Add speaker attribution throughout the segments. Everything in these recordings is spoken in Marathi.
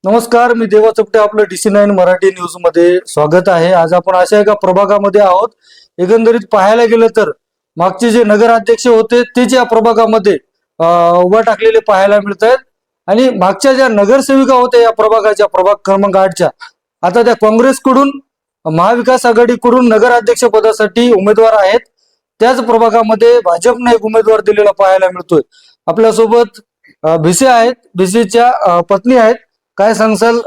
Speaker 1: नमस्कार, मी देवा चपटे. आपलं DC9 मराठी न्यूज मध्ये स्वागत आहे. आज आपण अशा एका प्रभागामध्ये आहोत. एकंदरीत पाहायला गेलं तर मागचे जे नगराध्यक्ष होते तेच या प्रभागामध्ये उभा टाकलेले पाहायला मिळत आहेत. आणि मागच्या ज्या नगरसेविका होत्या या प्रभागाच्या, प्रभाग क्रमांक 8च्या, आता त्या काँग्रेसकडून, महाविकास आघाडीकडून नगराध्यक्ष पदासाठी उमेदवार आहेत. त्याच प्रभागामध्ये भाजपने एक उमेदवार दिलेला पाहायला मिळतोय. आपल्यासोबत भिसे आहेत, भिसेच्या पत्नी आहेत. काय सांगसाल,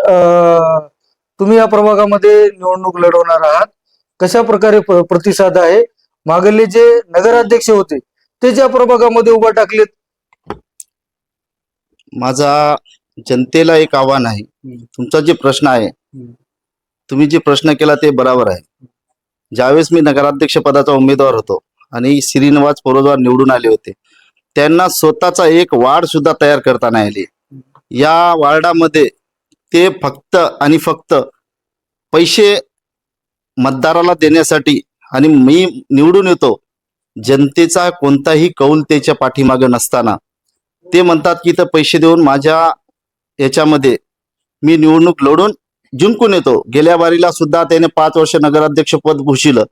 Speaker 1: तुम्ही या प्रभागामध्ये निवडणूक लढवणार आहात, कशा प्रकारे प्रतिसाद आहे? मागले जे नगराध्यक्ष होते ते ज्या प्रभागामध्ये उभा टाकलेत.
Speaker 2: माझा जनतेला एक आव्हान आहे. तुमचा जे प्रश्न आहे, तुम्ही जे प्रश्न केला ते बरोबर आहे. ज्यावेळेस मी नगराध्यक्ष पदाचा उमेदवार होतो आणि श्रीनिवास पोरोजवार निवडून आले होते, त्यांना स्वतःचा एक वार्ड सुद्धा तयार करता नाही आली. या वार्डामध्ये ते फक्त आणि फक्त पैसे मतदाराला देण्यासाठी, आणि मी निवडून येतो, जनतेचा कोणताही कौल त्याच्या पाठीमागे नसताना ते म्हणतात की इथं पैसे देऊन माझ्या याच्यामध्ये मी निवडणूक लढून जिंकून येतो. गेल्या बारीला सुद्धा त्याने 5 वर्ष नगराध्यक्ष पद भूषिलं.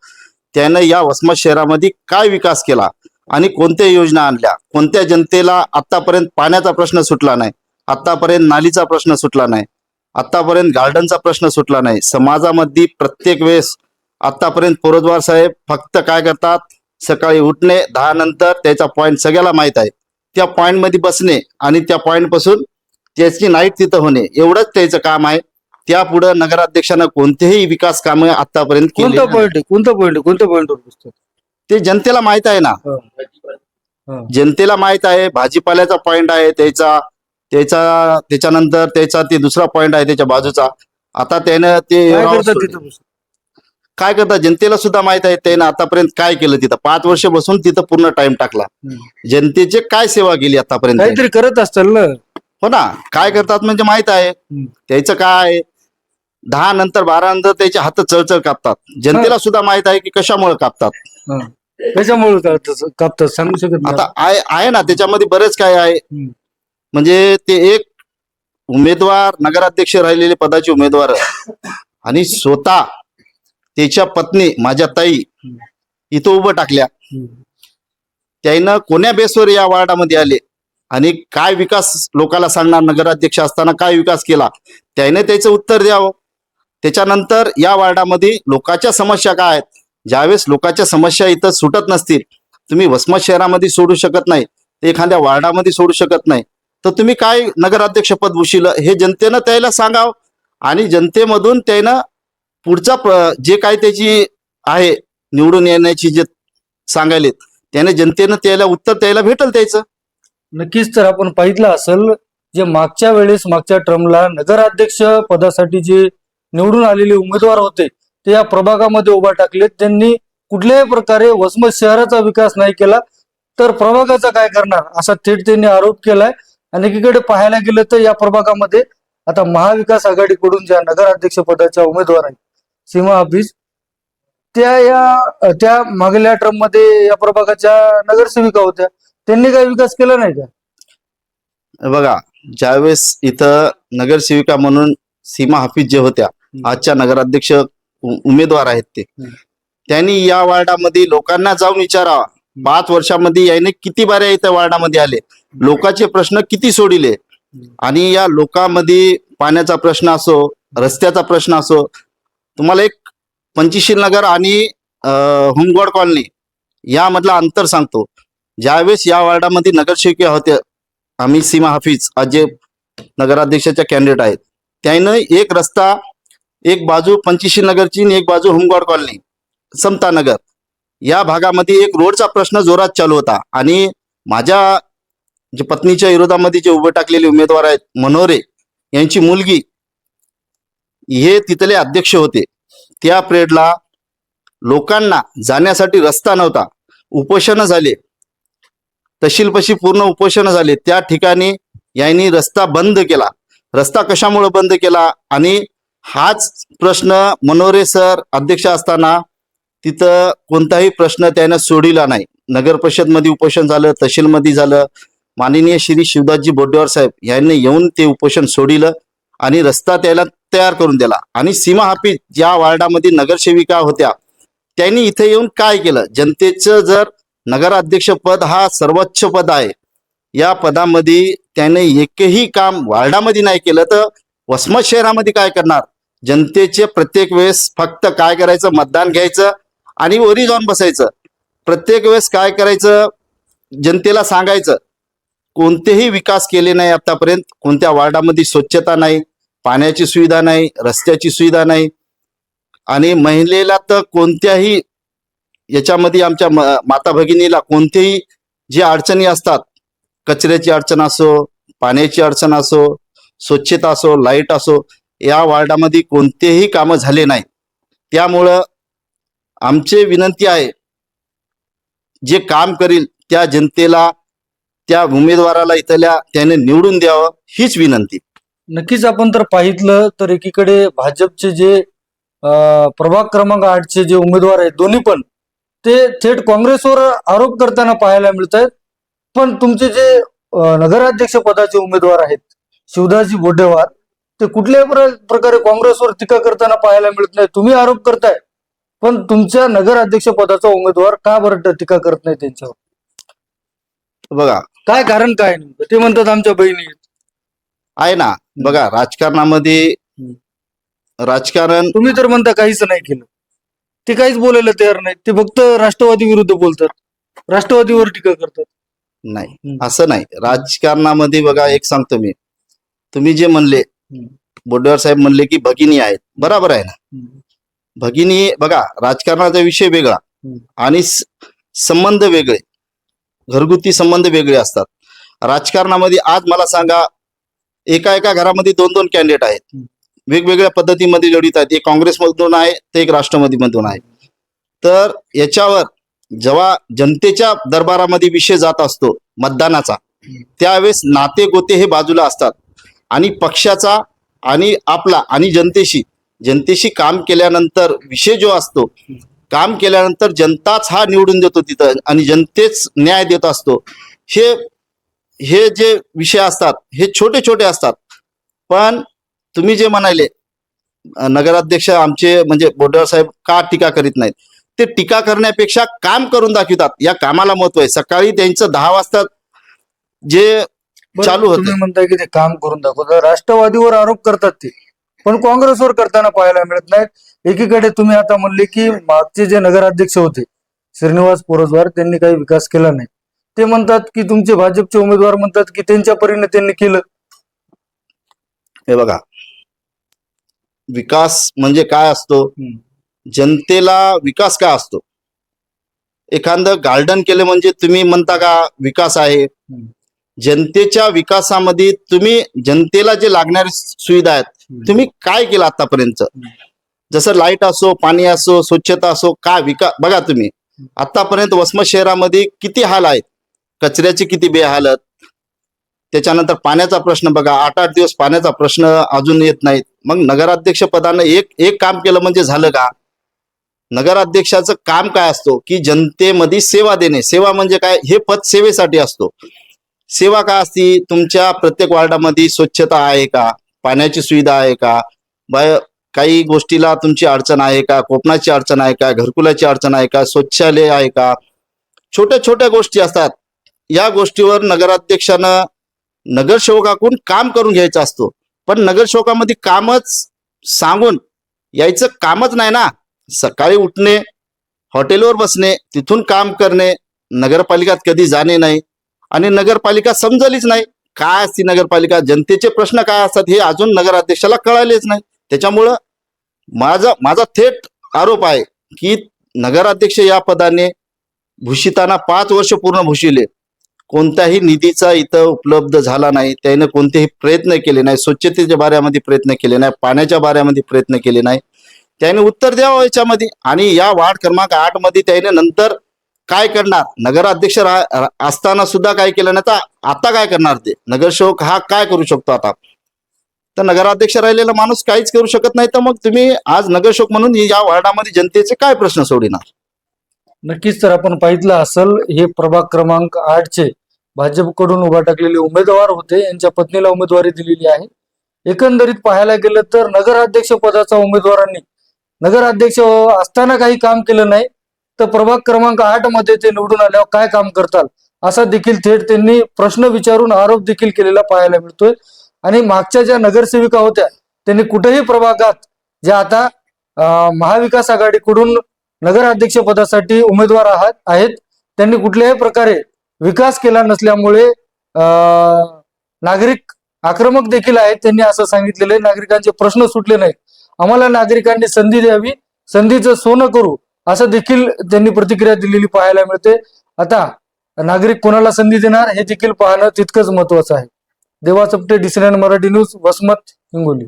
Speaker 2: त्यानं या वसमत शहरामध्ये काय विकास केला आणि कोणत्या योजना आणल्या? कोणत्या जनतेला आतापर्यंत पाण्याचा प्रश्न सुटला नाही, आतापर्यंत नालीचा प्रश्न सुटला नाही, आतापर्यंत गार्डनचा प्रश्न सुटला नाही. समाजामध्ये प्रत्येक वेळेस आतापर्यंत पोरोजवार साहेब फक्त काय करतात, सकाळी उठणे 10 नंतर त्याचा पॉइंट सगळ्याला माहित आहे, त्या पॉइंट मध्ये बसणे आणि त्या पॉइंट पासून त्याची नाईट तिथं होणे, एवढंच त्याचं काम आहे. त्यापुढे नगराध्यक्षांना कोणतेही विकास कामे आतापर्यंत
Speaker 1: कोणता पॉइंट
Speaker 2: ते जनतेला माहित आहे ना. जनतेला माहित आहे. भाजीपाल्याचा पॉइंट आहे त्याच्यानंतर त्याचा ते दुसरा पॉइंट आहे त्याच्या बाजूचा. आता त्यानं ते काय करतात जनतेला सुद्धा माहित आहे. त्यानं आतापर्यंत काय केलं तिथं. 5 वर्ष बसून तिथं पूर्ण टाइम टाकला. जनतेचे काय सेवा केली आतापर्यंत,
Speaker 1: काहीतरी करत असतात ना.
Speaker 2: हो ना, काय करतात म्हणजे माहित आहे त्याचं काय. 10 नंतर 12 नंतर त्याचे हात चळचळ कापतात. जनतेला सुद्धा माहित आहे की कशामुळे कापतात,
Speaker 1: त्याच्यामुळे कापतात. सांगू शकत नाही.
Speaker 2: आता आहे ना त्याच्यामध्ये बरेच काय आहे. म्हणजे ते एक उमेदवार, नगराध्यक्ष राहिलेले पदाचे उमेदवार, आणि स्वतः त्याच्या पत्नी माझ्या ताई इथं उभं टाकल्या. त्यानं कोण्या बेसवर या वार्डामध्ये आले आणि काय विकास लोकांना सांगणार, नगराध्यक्ष असताना काय विकास केला, त्याने त्याचं उत्तर द्यावं. त्याच्यानंतर या वार्डामध्ये लोकांच्या समस्या काय आहेत. ज्यावेळेस लोकांच्या समस्या इथं सुटत नसतील, तुम्ही वसमत शहरामध्ये सोडू शकत नाही, एखाद्या वार्डामध्ये सोडू शकत नाही, तर तुम्ही काय नगराध्यक्ष पद भूषिलं हे जनतेनं त्याला सांगावं. आणि जनतेमधून त्यानं पुढचा जे काय त्याची आहे निवडून येण्याची जे सांगायलेत, त्याने जनतेनं त्याला उत्तर द्यायला भेटल त्याचं.
Speaker 1: नक्कीच. तर आपण पाहिलं असेल, जे मागच्या वेळेस, मागच्या टर्मला नगराध्यक्ष पदासाठी जे निवडून आलेले उमेदवार होते ते या प्रभागामध्ये उभा टाकलेत. त्यांनी कुठल्याही प्रकारे वसमत शहराचा विकास नाही केला, तर प्रभागाचा काय करणार असा थेट त्यांनी आरोप केलाय. आणि एकीकडे पाहायला गेलं तर या प्रभागामध्ये आता महाविकास आघाडीकडून ज्या नगराध्यक्ष पदाच्या उमेदवार आहेत, सीमा हाफिज, त्या मागल्या टर्म मध्ये या प्रभागाच्या नगरसेविका होत्या. त्यांनी काही विकास केला नाही का?
Speaker 2: बघा, ज्यावेळेस इथं नगरसेविका म्हणून सीमा हाफिज जे होत्या, आजच्या नगराध्यक्ष उमेदवार आहेत, त्यांनी या वार्डामध्ये लोकांना जाऊन विचारावा, 5 वर्षामध्ये याने किती बाऱ्या इथं वार्डामध्ये आले, लोकांचे प्रश्न किती सोडिले. आणि या लोकांमध्ये पाण्याचा प्रश्न असो, रस्त्याचा प्रश्न असो. तुम्हाला एक पंचशील नगर आणि होमगार्ड कॉलनी यामधला अंतर सांगतो. ज्यावेळेस या वार्डामध्ये नगरसेविका होत्या आम्ही, सीमा हाफिज आज जे नगराध्यक्षाच्या कॅन्डिडेट आहेत, त्यानं एक रस्ता, एक बाजू पंचशील नगरची आणि एक बाजू होमगार्ड कॉलनी, समता नगर, या भागामध्ये एक रोडचा प्रश्न जोरात चालू होता. आणि माझ्या जे पत्नीच्या विरोधामध्ये जे उभे टाकलेले उमेदवार आहेत, मनोरे यांची मुलगी, हे तिथले अध्यक्ष होते. त्या पिरियडला लोकांना जाण्यासाठी रस्ता नव्हता, उपोषण झाले, तहसीलपाशी पूर्ण उपोषण झाले. त्या ठिकाणी यांनी रस्ता बंद केला. रस्ता कशामुळे बंद केला? आणि हाच प्रश्न मनोरे सर अध्यक्ष असताना तिथं कोणताही प्रश्न त्यानं सोडिला नाही. नगर परिषद मध्ये उपोषण झालं, तहसीलमध्ये झालं. माननीय श्री शिवदासजी बोड्डेवार साहेब यांनी येऊन ते उपोषण सोडिलं आणि रस्ता त्याला तयार करून दिला. आणि सीमा हाफिज ज्या वार्डामध्ये नगरसेविका होत्या त्यांनी इथे येऊन काय केलं? जनतेचं जर नगराध्यक्ष पद हा सर्वोच्च पद आहे, या पदामध्ये त्याने एकही काम वार्डामध्ये नाही केलं तर वसमत शहरामध्ये काय करणार? जनतेचे प्रत्येक वेळेस फक्त काय करायचं? मतदान घ्यायचं आणि वरी जाऊन बसायचं. प्रत्येक वेळेस काय करायचं? जनतेला सांगायचं कोणतेही विकास केले नाही आतापर्यंत. कोणत्या वार्डामध्ये स्वच्छता नाही, पाण्याची सुविधा नाही, रस्त्याची सुविधा नाही. आणि महिलेला तर कोणत्याही याच्यामध्ये आमच्या माता भगिनीला कोणतेही जे अडचणी असतात, कचऱ्याची अडचण असो, पाण्याची अडचण असो, स्वच्छता असो, लाईट असो, या वार्डामध्ये कोणतेही कामं झाले नाही. त्यामुळं आमची विनंती आहे, जे काम करील त्या जनतेला, त्या उमेदवाराला इथल्या त्याने निवडून द्यावं, हीच विनंती.
Speaker 1: नक्कीच आपण तर पाहितलं तर एकीकडे भाजपचे जे प्रभाग क्रमांक 8चे जे उमेदवार आहेत दोन्ही पण ते थेट काँग्रेसवर आरोप करताना पाहायला मिळत आहेत. पण तुमचे जे नगराध्यक्ष पदाचे उमेदवार आहेत शिवदासजी बोडेवार, ते कुठल्याही प्रकारे काँग्रेसवर टीका करताना पाहायला मिळत नाही. तुम्ही आरोप करताय पण तुमच्या नगराध्यक्ष पदाचा उमेदवार का बरं टीका करत नाही त्यांच्यावर?
Speaker 2: बघा
Speaker 1: काय कारण काय नेमकं? ते म्हणतात आमच्या बहिणी आहेत.
Speaker 2: आहे ना. बघा, राजकारणामध्ये राजकारण
Speaker 1: तुम्ही तर म्हणता काहीच नाही केलं. ते काहीच बोलायला तयार नाही. ते फक्त राष्ट्रवादी विरुद्ध बोलतात, राष्ट्रवादीवर टीका करतात.
Speaker 2: नाही, असं नाही. राजकारणामध्ये बघा, एक सांगतो मी, तुम्ही जे म्हणले, बोडेवार साहेब म्हणले की भगिनी आहेत, बरोबर आहे ना. भगिनी, बघा, राजकारणाचा विषय वेगळा आणि संबंध वेगळे, घरगुती संबंध वेगळे असतात. राजकारणामध्ये आज मला सांगा, एका एका घरामध्ये 2-2 कॅन्डिडेट आहेत, वेगवेगळ्या पद्धतीमध्ये जडित आहेत. एक काँग्रेसमधून आहे तर एक राष्ट्रवादीमधून आहे. तर याच्यावर जेव्हा जनतेच्या दरबारामध्ये विषय जात असतो मतदानाचा, त्यावेळेस नाते गोते हे बाजूला असतात आणि पक्षाचा आणि आपला आणि जनतेशी काम केल्यानंतर विषय जो असतो, काम केल्यानंतर जनताच हा निवडून देतो तिथं आणि जनतेच न्याय देत असतो. हे जे विषय असतात हे छोटे छोटे असतात. पण तुम्ही जे म्हणाले नगराध्यक्ष आमचे म्हणजे बोडेवार साहेब का टीका करीत नाहीत, ते टीका करण्यापेक्षा काम करून दाखवतात. या कामाला महत्व आहे. सकाळी त्यांचं 10 वाजता जे चालू होतं,
Speaker 1: तुम्ही म्हणताय की ते काम करून दाखवतात, राष्ट्रवादीवर आरोप करतात ते, पण काँग्रेसवर करताना पाहायला मिळत नाहीत. एकीकडे तुम्ही आता म्हणले की मागचे जे नगराध्यक्ष होते श्रीनिवास पोरजवार, त्यांनी काही विकास केला नाही. ते म्हणतात की तुमचे भाजपचे उमेदवार म्हणतात की त्यांच्या परीने त्यांनी केलं.
Speaker 2: हे बघा, विकास म्हणजे काय असतो? जनतेला विकास काय असतो? एखादं गार्डन केलं म्हणजे तुम्ही म्हणता का विकास आहे? जनतेच्या विकासामध्ये तुम्ही जनतेला जे लागणारी सुविधा आहेत तुम्ही काय केलं आतापर्यंत? जसं लाईट असो, पाणी असो, स्वच्छता असो, काय विकास बघा तुम्ही. आतापर्यंत वसमत शहरामध्ये किती हाल आहेत, कचऱ्याची किती बेहालत, त्याच्यानंतर पाण्याचा प्रश्न बघा, 8-8 दिवस पाण्याचा प्रश्न अजून येत नाहीत. मग नगराध्यक्ष पदानं एक काम केलं म्हणजे झालं का? नगराध्यक्षाचं काम काय असतो की जनतेमध्ये सेवा देणे. सेवा म्हणजे काय? हे पद सेवेसाठी असतो. सेवा काय असती? तुमच्या प्रत्येक वार्डामध्ये स्वच्छता आहे का, पाण्याची सुविधा आहे का, काही गोष्टीला तुमची अडचण आहे का, कोपणाची अडचण आहे का, घरकुलाची अडचण आहे का, शौचालय आहे का, छोट्या छोट्या गोष्टी असतात. या गोष्टीवर नगराध्यक्षानं नगरसेवकाकडून काम करून घ्यायचं असतो. पण नगरसेवकामध्ये कामच सांगून यायचं कामच नाही ना. सकाळी उठणे, हॉटेलवर बसणे, तिथून काम करणे, नगरपालिकात कधी जाणे नाही आणि नगरपालिका समजलीच नाही. काय असती नगरपालिका, जनतेचे प्रश्न काय असतात हे अजून नगराध्यक्षाला कळालेच नाही. त्याच्यामुळं माझा थेट आरोप आहे की नगराध्यक्ष या पदाने भूषिताना 5 वर्ष पूर्ण भूषिले, कोणत्याही निधीचा इथं उपलब्ध झाला नाही. त्याने कोणतेही प्रयत्न केले नाही, स्वच्छतेच्या बाऱ्यामध्ये प्रयत्न केले नाही, पाण्याच्या बाऱ्यामध्ये प्रयत्न केले नाही. त्याने उत्तर द्यावं याच्यामध्ये. आणि या वार्ड क्रमांक 8 मध्ये त्याने नंतर काय करणार? नगराध्यक्ष असताना सुद्धा काय केलं नाही, तर आता काय करणार? ते नगरसेवक हा काय करू शकतो आता? तर नगराध्यक्ष राहिलेला माणूस काहीच करू शकत नाही. तर मग तुम्ही आज नगरसेवक म्हणून या वार्डामध्ये जनतेचे काय प्रश्न सोडणार?
Speaker 1: नक्कीच. तर आपण पाहितलं असेल, हे प्रभाग क्रमांक 8चे भाजपकडून उभा टाकलेले उमेदवार होते, यांच्या पत्नीला उमेदवारी दिलेली आहे. एकंदरीत पाहायला गेलं तर नगराध्यक्ष पदाचा उमेदवारांनी नगराध्यक्ष असताना काही काम केलं नाही, तर प्रभाग क्रमांक 8 मध्ये ते निवडून आल्यावर काय काम करताल असा देखील थेट त्यांनी प्रश्न विचारून आरोप देखील केलेला पाहायला मिळतोय. आणि मागच्या ज्या नगरसेविका होत्या त्यांनी कुठेही प्रभागात ज्या आता महाविकास आघाडीकडून नगराध्यक्ष पदासाठी उमेदवार आहेत त्यांनी कुठल्याही प्रकारे विकास केला नसल्यामुळे नागरिक आक्रमक देखील आहेत. त्यांनी असं सांगितलेलं आहे, नागरिकांचे प्रश्न सुटले नाहीत, आम्हाला नागरिकांनी संधी द्यावी, संधीचं सोनं करू, असं देखील त्यांनी प्रतिक्रिया दिलेली पाहायला मिळते. आता नागरिक कोणाला संधी देणार हे देखील पाहणं तितकंच महत्वाचं आहे. देवा चपटे, DC9 मराठी न्यूज, वसमत, हिंगोली.